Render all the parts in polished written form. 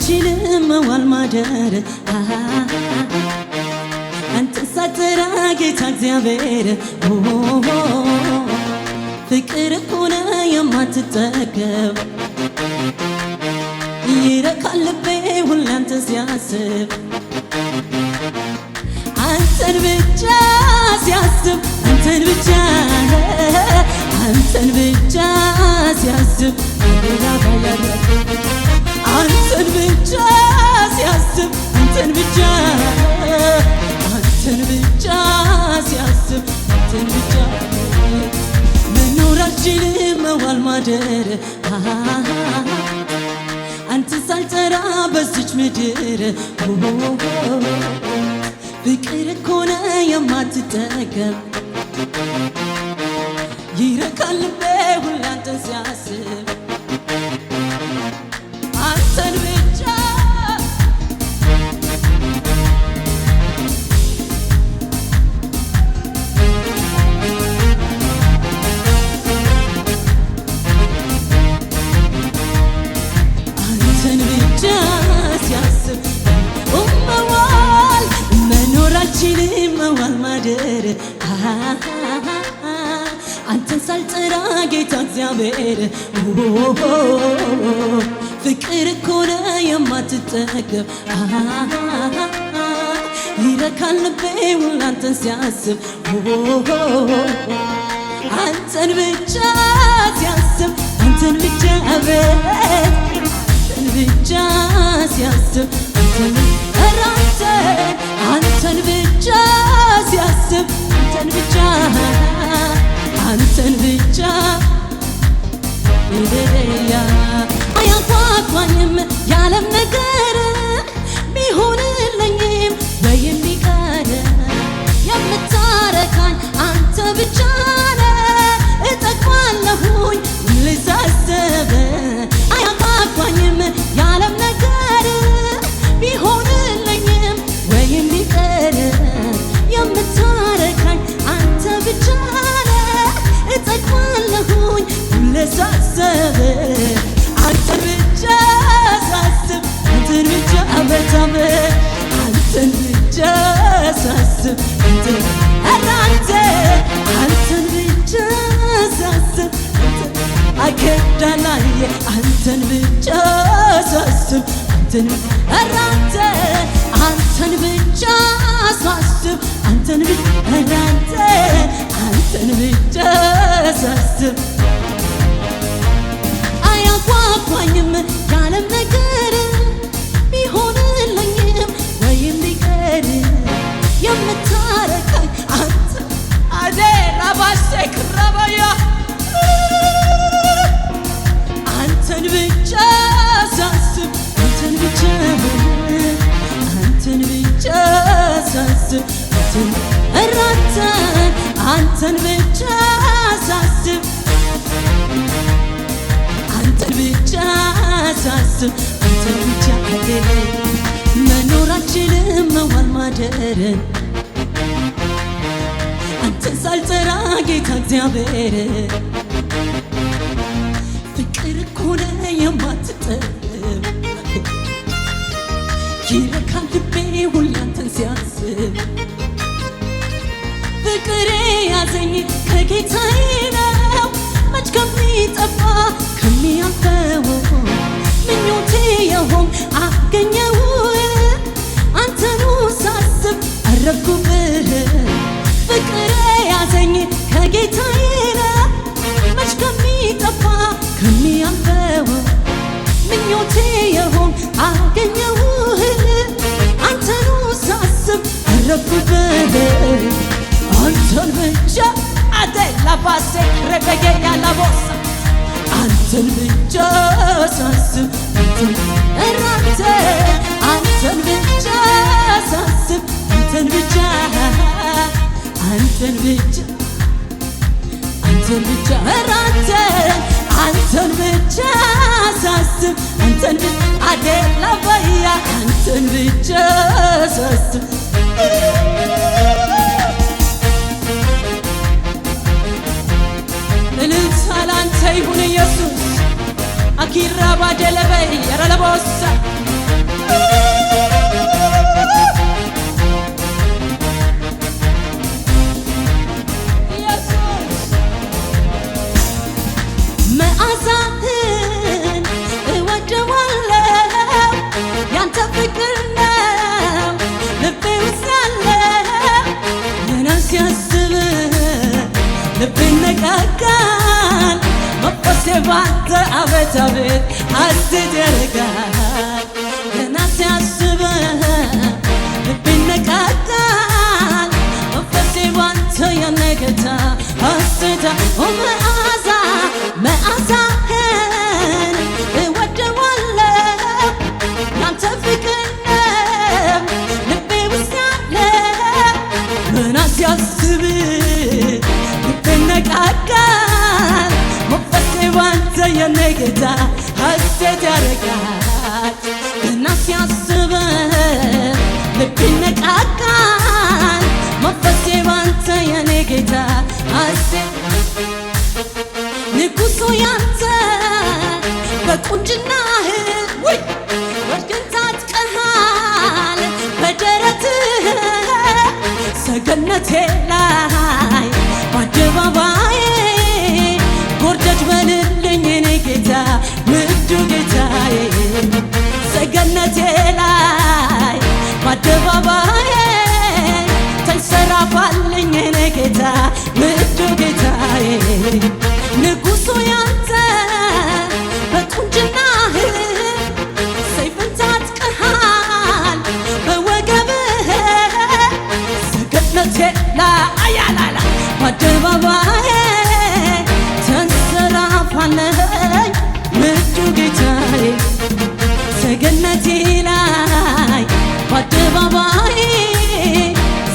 አልችልም መዋል ማደር አንተን ሳልጠራ ጌታ እግዚአብሔር ፍቅር እኮ ነው የማትጠገብ ይረካል ልቤ ሁሌ አንተን ሲያስብ አንተን ብቻ ሲያስብ አንተን ብቻ ሲያስብ አንተን ብቻ ሲያስብ አንተን ብቻ ሲያስብ አንተን ብቻ መኖር አልችልም መዋል ማደር አንተን ሳልጠራ በዚች ምድር ፍቅር እኮ ነው የማትጠገብ ይረካል ልቤ ሁሌ አንተን ሲያስብ አንተን ብቻ ሲያስብ መዋል መኖር አልችልም መዋል ማደር አንተን ሳልጠራ ጌታ እግዚአብሔር ፍቅር እኮ ነው የማትጠገብ ይረካል ልቤ ሁሌ አንተን ሲያስብ አንተን ብቻ ሲያስብ አንተን ብቻ አንተን ብቻ ሲያስብ አንተን ብቻ ሲያስብ አንተን ብቻ አያጓጓኝም የዓለም ነገር ቢሆንልኝም ወይም ቢቀር የምታረካኝ አንተ ብቻ ነህ እጠግባለሁኝ ሁሌ ሳስብ አያጓጓኝም የዓለም ነገር ቢሆንልኝም ወይም ቢቀር የምታረካኝ አንተ ብቻ ነህ እጠግባለሁኝ ሁሌ ሳስብ አንተን ብቻ ሳስብ አንተን ብቻ በጣም አንተን ብቻ ሳስብ አንተን ብቻ ሳስብ አከዳላየ አንተን ብቻ ሳስብ አንተን ብቻ ሳስብ አንተን ብቻ ሳስብ አያጓጓኝም የዓለም ነገር ቢሆንልኝም ወይም ቢቀር የምታረካኝ አንተ ራባሴ ክረባያ አንተን ብቻ ሳስብ አንተን ብቻ ሳስብ አንተን ብቻ ሳስብ አንተን ብቻ ሳስብ አንተን ብቻ መኖር አልችልም መዋል ማደር አንተን ሳልጠራ ጌታ እግዚአብሔር ፍቅር እኮ ነው የማትጠገብ ይረካል ልቤ ሁሌ አንተን ሲያስብ ፍቅሬ ያዘኝ ከጌታዬ ነው መች ከሚጠፋ ከሚያልፈው ምኞቴ የሆን አገኘው አንተኑ ሳስብ አረፍኩብህ ፍቅሬ ያዘኝ ከጌታዬ ነው መች ከሚጠፋ ከሚያልፈው ምኞቴ የሆን አገኘው አንተኑ ሳስብ አረፍኩብህ አንተን ብቻ ላባሴ ረገጌያ ላቦሳ አንተን ብቻ ሳስብ አንተን ብቻ ሳስብ አንተን ብቻ አንተን ብቻ ሳስብ አንተን አደላባያ አንተን ብቻ ሳስብ እልልታ ላንተ ይሁን ኢየሱስ አኪራ ባደለበይ ያረለቦሳ ባንተ አቤት አቤት ሐሴት ያደርጋል ገና ሲያስብህ ልቤ ይነቃቃል መንፈሴ ባንተ የኔ ጌታ ሐሴት መዓዛ መዓዛህን እወደዋለሁ ያንተ ፍቅር ነው ልቤ ውስጥ ያለ ገና ሲያስብህ ልቤ ይነቃቃል መንፈሴ ባንተ የኔ ጌታ ሐሴት ያደርጋል ገና ሲያስብህ ልቤ ይነቃቃል መንፈሴ ባንተ የኔ ጌታ ሐሴት ንጉሡ ያንተ በቁንጅናህ ወርቅን ታጥቀሃል በደረትህ ሰገነቴ ላይ በአደባባይ ጎርደድ በልልኝ የኔ ጌታ ውዱ ጌታዬ ሰገነቴ ላይ በአደባባይ ተንሰራፋልኝ የኔ ጌታ ውዱ ጌታዬ ንጉሡ ያንተ በቁንጅናህ ሰይፍን ታጥቀሃል በወገብህ ሰገነቴ ላይ በአደባባይ ተንሰራፋለኝ ውዱ ጌታዬ ሰገነቴ ላይ በአደባባይ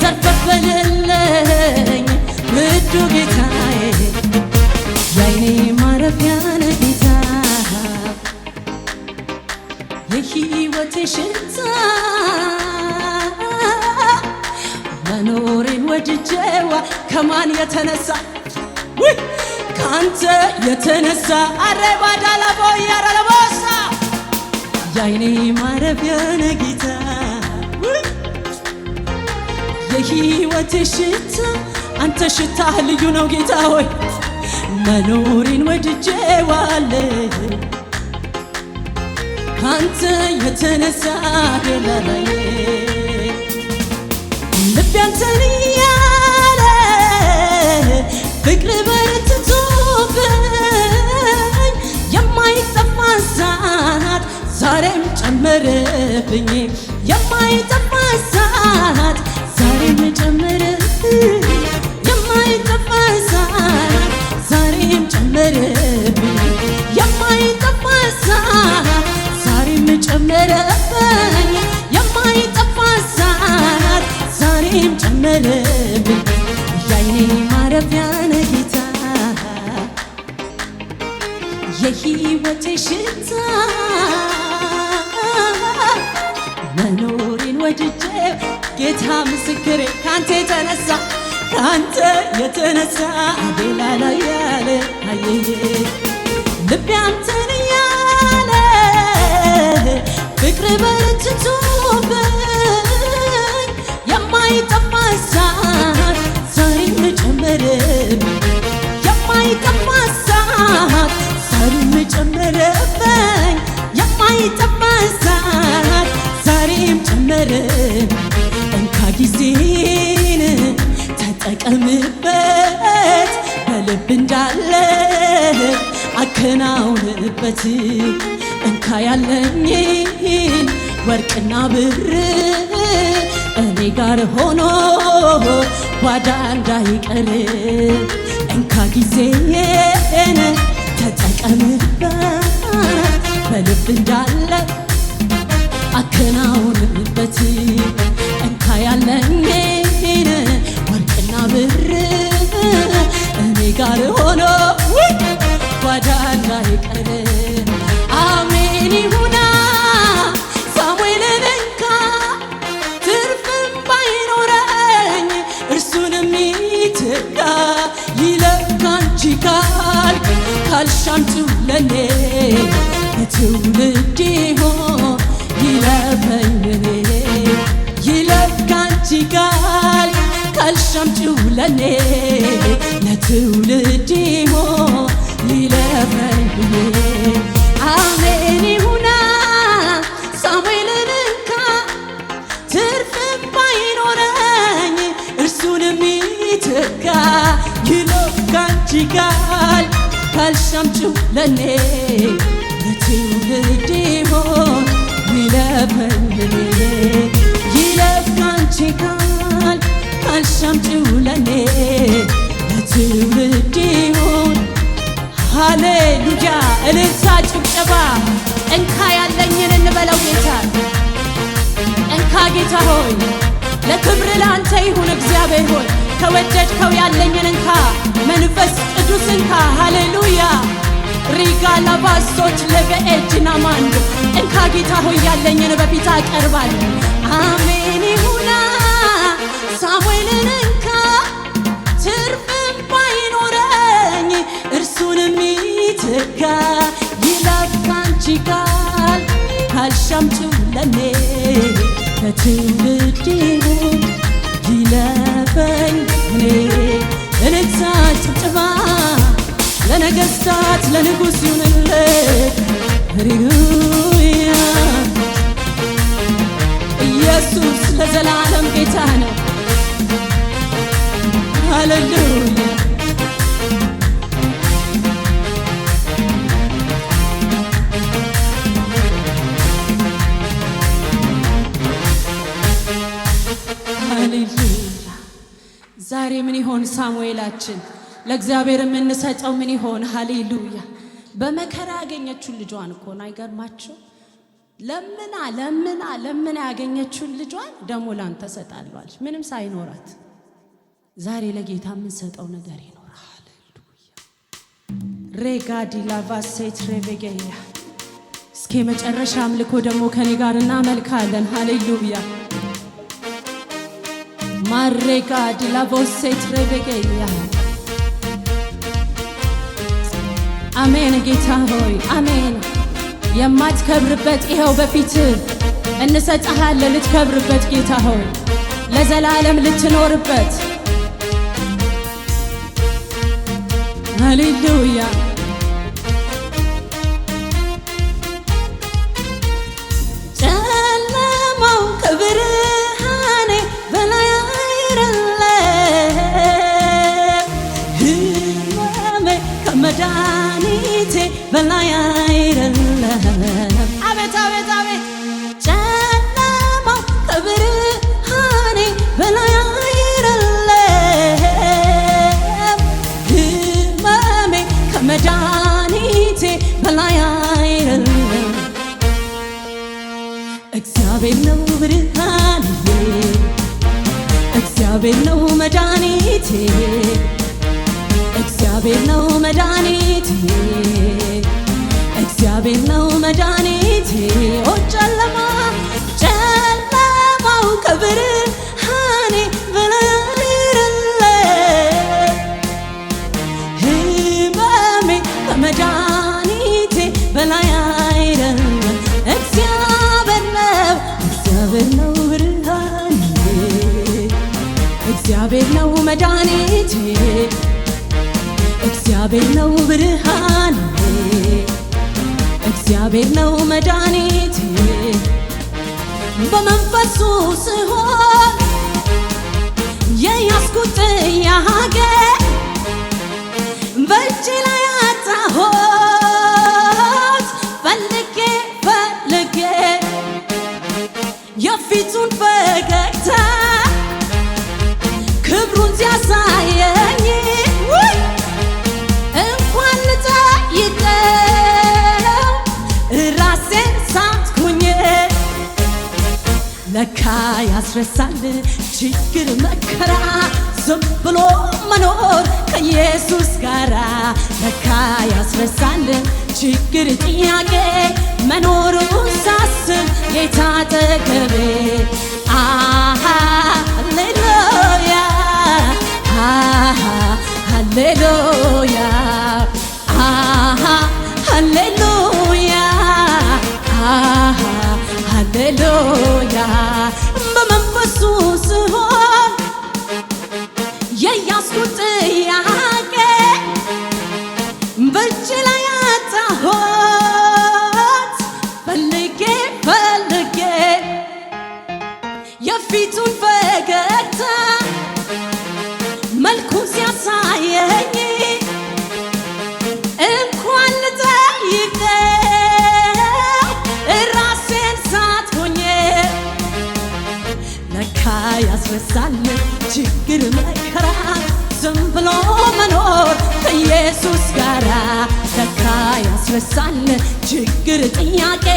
ዘርፈፍ በልልኝ ውዱ ጌታዬ የዓይኔ ማረፊያ ነህ ጌታ የሕይወቴ ሽታ መኖሬን ወድጄዋ ከማን የተነሳ ካንተ የተነሳ አረባዳላቦ ያረለቦሳ የዓይኔ ማረፊያ ነህ ጌታ የሕይወቴ ሽታ አንተ ሽታህ ልዩ ነው ጌታ ሆይ መኖሬን ወድጄዋለሁ ካንተ የተነሳ ላላዬ ልቤ አንተን እያለ ፍቅር በርትቶብኝ የማይጠፋ እሳት ዛሬም ጨመረብኝ የማይጠፋ እሳት ዛሬም ጨመረብኝ የማይጠፋ እሳት ዛሬም ጨመረብኝ የማይጠፋ እሳት ዛሬም ጨመረብኝ የማይጠፋ እሳት ዛሬም ጨመረብኝ የዓይኔ ማረፊያ ነህ ጌታ የሕይወቴ ሽታ መኖሬን ወድጄ ጌታ ምስክሬ ካንተ የተነሳ አቤላላ ያለ አየዬ ልቤ አንተን እያለ ፍቅር በርትቶብኝ የማይጠፋ እሳት ዛሬም ጨመረብኝ የማይጠፋ እሳት ዛሬም ጨመረብኝ የማይጠፋ እሳት ዛሬም ጨመረብኝ እንካ ጊዜን ተጠቀምበት በልብ እንዳለ አከናውንበት እንካ ያለኝን ወርቅና ብር እኔ ጋር ሆኖ ጓዳ እንዳይቀር እንካ ጊዜን ተጠቀምበት በልብ እንዳለ አከናውንበት እንካ ያለኝን ወርቅና ብር እኔ ጋር ሆኖ ጓዳ እንዳይቀር አሜን ይሁና ሳሙኤልን እንካ ትርፍም ባይኖረኝ እርሱንም ይተካ ይለፍ ካንቺ ካልሻምጪው ለኔ ለትውልድ ይሆን ይለፈኝ እኔ ይለፍ ካንቺ ካልሻምጪው ለኔ ለትውልድ ይሆን ይለፈኝ እኔ አሜን ይሁና ሳሙኤልን እንካ ትርፍም ባይኖረኝ እርሱንም ይተካ ይለፍ ካንቺ ካልሻምጪው ለኔ ለትውልድ ይሆን ይለፈኝ ይለፍ ካንቺ ቃል ካልሻምጪው ለኔ ለትውልድ ይሆን ሃሌሉያ እልልታ ጭብጨባ እንካ ያለኝን እንበለው ጌታ እንካ ጌታ ሆይ ለክብር ለአንተ ይሁን እግዚአብሔር ሆይ ከወደድከው ያለኝን እንካ መንፈስ ቅዱስ እንካ ሃሌሉያ ሪጋላ ባሶች ለበኤጅና ማንድ እንካ ጌታ ሆይ ያለኝን በፊት አቀርባለሁ አሜን ይሁና ሳሙኤልን እንካ ትርፍም ባይኖረኝ እርሱንም ይተካ ይለፍ ካንቺ ቃል ካልሻምጪው ለኔ ከትውልድ ይሁን ይለፈኝ እኔ እልልታ ጭብጨባ ለነገሥታት ለንጉሥ ይሁንልህ ሃሌሉያ ኢየሱስ ለዘላለም ጌታ ነው ሃሌሉያ ዛሬ ምን ይሆን ሳሙኤላችን ለእግዚአብሔር የምንሰጠው ምን ይሆን ሃሌሉያ በመከራ ያገኘችውን ልጇን እኮ ነው አይገርማችሁ ለምና ያገኘችውን ልጇን ደሞ ላንተ ሰጣለች ምንም ሳይኖራት ዛሬ ለጌታ የምንሰጠው ነገር ይኖር ሃሌሉያ ሬጋዲ ላቫሴት ሬቬጌያ እስኪ መጨረሻ አምልኮ ደሞ ከኔ ጋር እናመልካለን ሃሌሉያ ማሬጋዲ ላቮሴት ሬቬጌያ አሜን ጌታ ሆይ አሜን የማትከብርበት ይኸው በፊት እንሰጥሃለን ልትከብርበት ጌታ ሆይ ለዘላለም ልትኖርበት ሃሌሉያ ጨለማው ከብርሃኔ በላይ አይደለም ህመሜ ከመድኃኒቴ በላይ አይደለም አቤት አቤት አቤት ጨለማው ከብርሃኔ በላይ አይደለም ህመሜ ከመድኃኒቴ በላይ አይደለም እግዚአብሔር ነው ብርሃኔ እግዚአብሔር ነው መድኃኒቴ እግዚአብሔር ነው መድኃኒቴ እግዚአብሔር ነው መድኃኒቴ ኦ ጨለማው ከብርሃኔ በላይ አይደለም ህመሜ ከመድኃኒቴ በላይ አይደለም እግዚአብሔር ነው ብርሃኔ እግዚአብሔር ነው መድኃኒቴ እግዚአብሔር ነው ብርሃኔ እግዚአብሔር ነው መድኃኒቴ በመንፈሱ ስሆን የያዝኩት ጥያቄ በእጄ ላይ አጣሁት ፈልጌ የፊቱን ፈገግታ ክብሩን ሲያሳየኝ እንኳን ልጠይቀው ራሴን ሳትኩኝ ለካ ያስረሳል ችግር መከራ ዝም ብሎ መኖር ከኢየሱስ ጋራ ለካ ያስረሳል ችግር ጥያቄ መኖሩ ሳስብ ጌታ አጠገቤ ሃሌሉያ ሃሌሉያ ሃሌሉያ ሃሌሉያ በመንፈሱ ስሆን የያዝኩት ጥያቄ በእጅ ላይ አጣሁት ፈልጌ የፊቱን ፈገግታ መልኩን ሲያሳየኝ እንኳን ያስረሳል ችግር መከራ ዝም ብሎ መኖር ከኢየሱስ ጋራ ለካ ያስረሳል ችግር ጥያቄ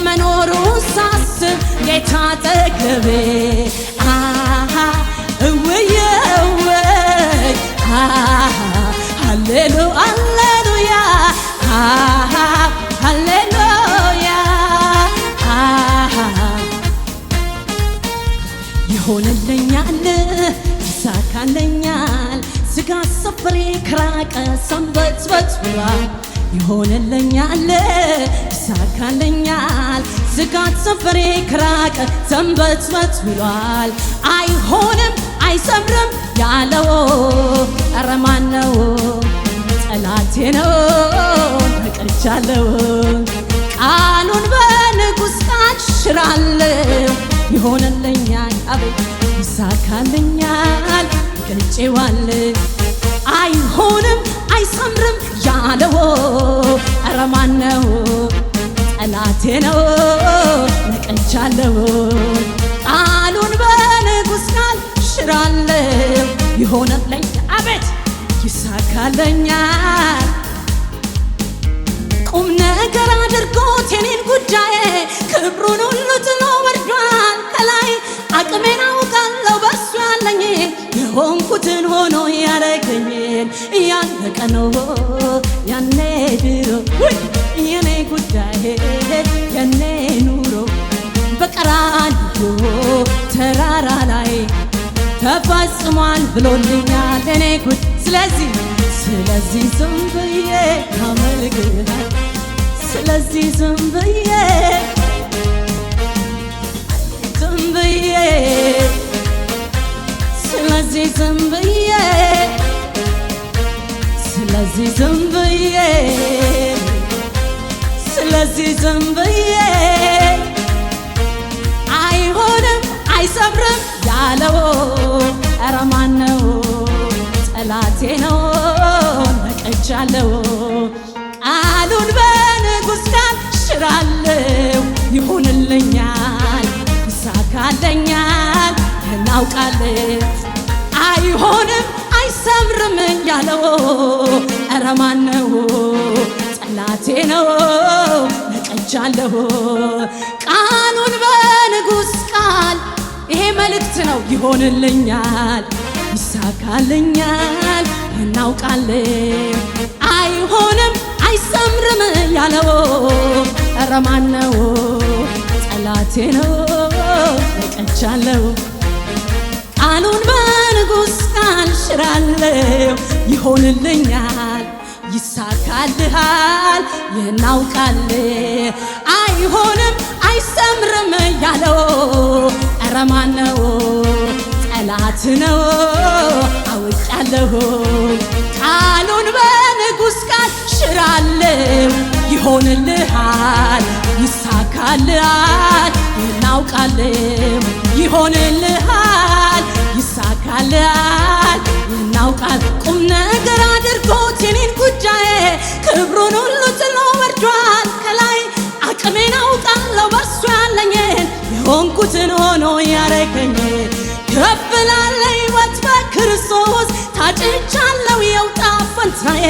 መኖሩን ሳስብ ጌታ አጠገቤ እውዬ እውይ ሃሌሉያ ሃሌሉያ ይሆንልኛል ይሳካልኛል ስጋ ሰፈሬ ከራቀ ሰንበትበት ብሏል ይሆንልኛል ይሳካልኛል ስጋት ሰፈሬ ከራቀ ሰንበትበት ብሏል አይሆንም አይሰምርም ያለው ኧረ ማነው ጠላቴ ነው ተቀርቻለሁ ቃሉን በንጉሥ ቃል ሽራለሁ ይሆንልኛል አቤት ይሳካልኛል ገልጬዋለሁ አይሆንም አይሰምርም ያለው ኧረ ማነው ጠላቴ ነው ነቀቻለሁ ቃሉን በንጉሥ ቃል ሽራለሁ ይሆንልኛል አቤት ይሳካልኛል ቁም ነገር አድርጎት የኔን ጉዳይ ክብሩን ሁሉ ጥሎ ወርዷል ከላይ አቅሜን አውቃለሁ በሱ ያለኝ የሆንኩትን ሆኖ ያረገኝን ያለቀ ነው ያኔ ድሮ የኔ ጉዳይ የኔ ኑሮ በቀራንዮ ተራራ ላይ ተፈጽሟል ብሎልኛል የኔ ጉድ ስለዚህ ዝም ብዬ አመልክሃለሁ ስለዚህ ዝም ብዬ ስለዚህ ዝም ብዬ ስለዚህ ዝም ብዬ ስለዚህ ዝም ብዬ አይሆንም አይሰብርም ያለው ኧረ ማነው ጠላቴ ነው ነቀቻለሁ ቃሉን በንጉሥ ቃል ሽራለሁ ይሆንልኛል ይሳካልኛል እናውቃለሁ አይሆንም አይሰምርም ያለው ኧረ ማነው ጠላቴ ነው ነቀቻለሁ ቃሉን በንጉሥ ቃል ይሄ መልእክት ነው ይሆንልኛል ይሳካልኛል እናውቃለን አይሆንም አይሰምርም ያለው ኧረ ማነው ጠላቴ ነው ነቀቻለሁ ቃሉን በንጉሥ ቃል ሽራለሁ ይሆንልኛል ይሳካልሃል እናውቃለን አይሆንም አይሰምርም ያለው ኧረ ማነው ጠላት ነው አውቃለሁ ቃሉን በንጉሥ ቃል ሽራለሁ ይሆንልሃል ይሳካልሃል እናውቃለን ይሆንልሃል ይሳካልሃል እናውቃል ቁም ነገር አድርጎት የኔን ጉዳይ ክብሩን ሁሉ ጥሎ ወርዷል ከላይ አቅሜን አውቃለሁ በሱ ያለኝን የሆንኩትን ሆኖ ያረገኝን ከፍ ላለ ሕይወት በክርስቶስ ታጭቻለሁ የውጣ ፈንታዬ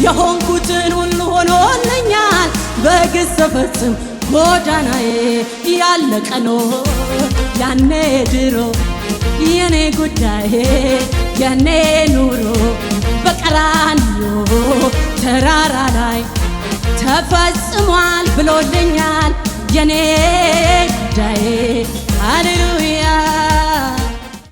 የሆንኩትን ሁሉ ሆኖልኛል በግስ ፈጽም ጎዳናዬ ያለቀ ነው ያኔ ድሮ የኔ ጉዳይ የኔ ኑሮ በቀራንዮ ተራራ ላይ ተፈጽሟል ብሎልኛል የኔ ጉዳይ ሃሌሉያ